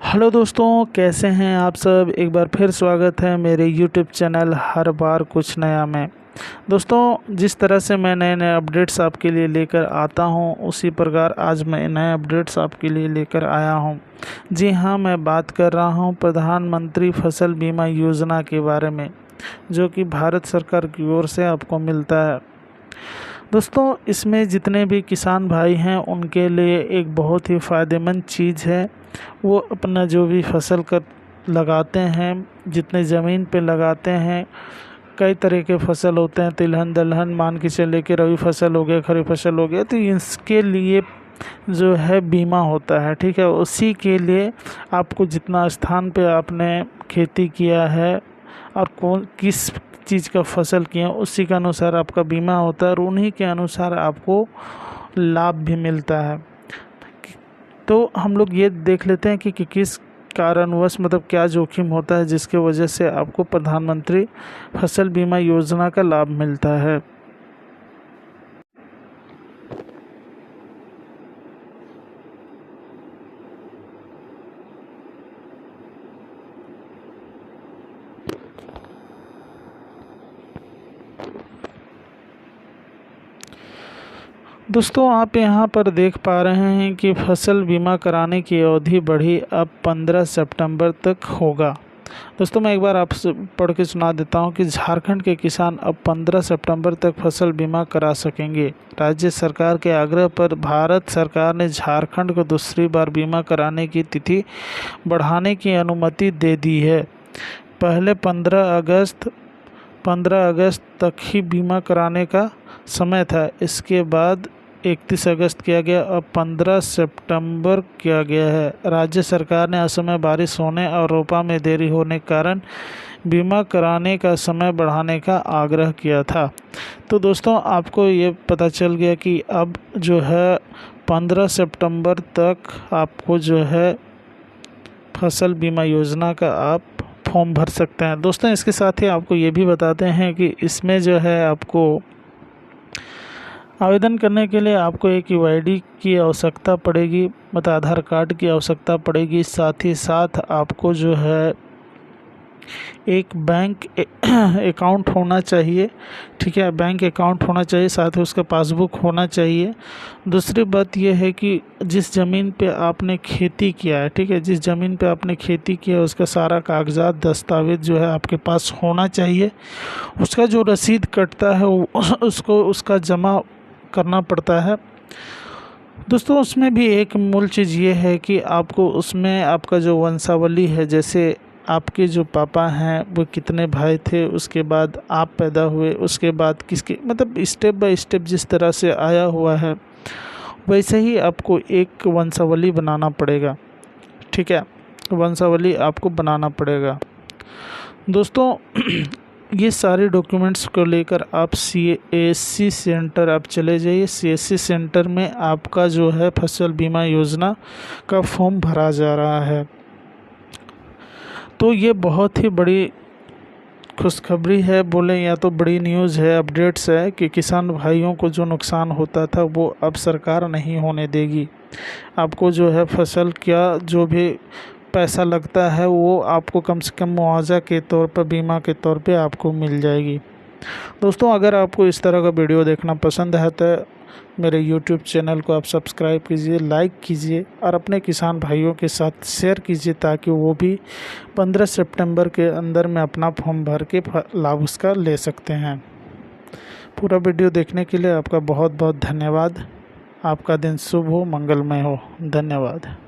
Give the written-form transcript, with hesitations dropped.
Hello दोस्तों, कैसे हैं आप सब। एक बार फिर स्वागत है मेरे यूट्यूब चैनल हर बार कुछ नया में। दोस्तों, जिस तरह से मैं नए नए अपडेट्स आपके लिए लेकर आता हूं, उसी प्रकार आज मैं नए अपडेट्स आपके लिए लेकर आया हूं। जी हाँ, मैं बात कर रहा हूं प्रधानमंत्री फसल बीमा योजना के बारे में, जो कि भारत सरकार की ओर से आपको मिलता है। दोस्तों, इसमें जितने भी किसान भाई हैं उनके लिए एक बहुत ही फ़ायदेमंद चीज़ है। वो अपना जो भी फसल कर लगाते हैं, जितने ज़मीन पे लगाते हैं, कई तरह के फसल होते हैं, तिलहन दलहन मान के चले कि रबी फसल हो गया, खरीफ फसल हो गया, तो इसके लिए जो है बीमा होता है। ठीक है, उसी के लिए आपको जितना स्थान पे आपने खेती किया है और कौन किस चीज़ का फसल किया, उसी के अनुसार आपका बीमा होता है और उन्हीं के अनुसार आपको लाभ भी मिलता है। तो हम लोग ये देख लेते हैं कि किस कारणवश मतलब क्या जोखिम होता है जिसके वजह से आपको प्रधानमंत्री फसल बीमा योजना का लाभ मिलता है। दोस्तों, आप यहाँ पर देख पा रहे हैं कि फसल बीमा कराने की अवधि बढ़ी, अब 15 सितंबर तक होगा। दोस्तों, मैं एक बार आपसे पढ़ के सुना देता हूँ कि झारखंड के किसान अब 15 सितंबर तक फसल बीमा करा सकेंगे। राज्य सरकार के आग्रह पर भारत सरकार ने झारखंड को दूसरी बार बीमा कराने की तिथि बढ़ाने की अनुमति दे दी है। पहले 15 अगस्त तक ही बीमा कराने का समय था, इसके बाद 31 अगस्त किया गया, अब 15 सितंबर किया गया है। राज्य सरकार ने असमय बारिश होने और रोपा में देरी होने के कारण बीमा कराने का समय बढ़ाने का आग्रह किया था। तो दोस्तों, आपको ये पता चल गया कि अब जो है 15 सितंबर तक आपको जो है फसल बीमा योजना का आप फॉर्म भर सकते हैं। दोस्तों, इसके साथ ही आपको ये भी बताते हैं कि इसमें जो है आपको आवेदन करने के लिए आपको एक यूआईडी की आवश्यकता पड़ेगी, मतलब आधार कार्ड की आवश्यकता पड़ेगी। साथ ही साथ आपको जो है एक बैंक अकाउंट होना चाहिए। ठीक है, बैंक अकाउंट होना चाहिए, साथ ही उसका पासबुक होना चाहिए। दूसरी बात यह है कि जिस ज़मीन पे आपने खेती किया है, ठीक है, जिस ज़मीन पे आपने खेती किया है उसका सारा कागजात दस्तावेज जो है आपके पास होना चाहिए। उसका जो रसीद कटता है उसको उसका जमा करना पड़ता है। दोस्तों, उसमें भी एक मूल चीज़ ये है कि आपको उसमें आपका जो वंशावली है, जैसे आपके जो पापा हैं वो कितने भाई थे, उसके बाद आप पैदा हुए, उसके बाद किसके, मतलब स्टेप बाय स्टेप जिस तरह से आया हुआ है वैसे ही आपको एक वंशावली बनाना पड़ेगा। ठीक है, वंशावली आपको बनाना पड़ेगा। दोस्तों, ये सारे डॉक्यूमेंट्स को लेकर आप CSC सेंटर आप चले जाइए। CSC सेंटर में आपका जो है फसल बीमा योजना का फॉर्म भरा जा रहा है। तो ये बहुत ही बड़ी खुशखबरी है बोले या तो बड़ी न्यूज़ है, अपडेट्स है कि किसान भाइयों को जो नुकसान होता था वो अब सरकार नहीं होने देगी। आपको जो है फसल क्या जो भी पैसा लगता है वो आपको कम से कम मुआवजा के तौर पर, बीमा के तौर पे आपको मिल जाएगी। दोस्तों, अगर आपको इस तरह का वीडियो देखना पसंद है तो मेरे YouTube चैनल को आप सब्सक्राइब कीजिए, लाइक कीजिए और अपने किसान भाइयों के साथ शेयर कीजिए ताकि वो भी 15 सितंबर के अंदर में अपना फॉर्म भर के लाभ उसका ले सकते हैं। पूरा वीडियो देखने के लिए आपका बहुत बहुत धन्यवाद। आपका दिन शुभ हो, मंगलमय हो। धन्यवाद।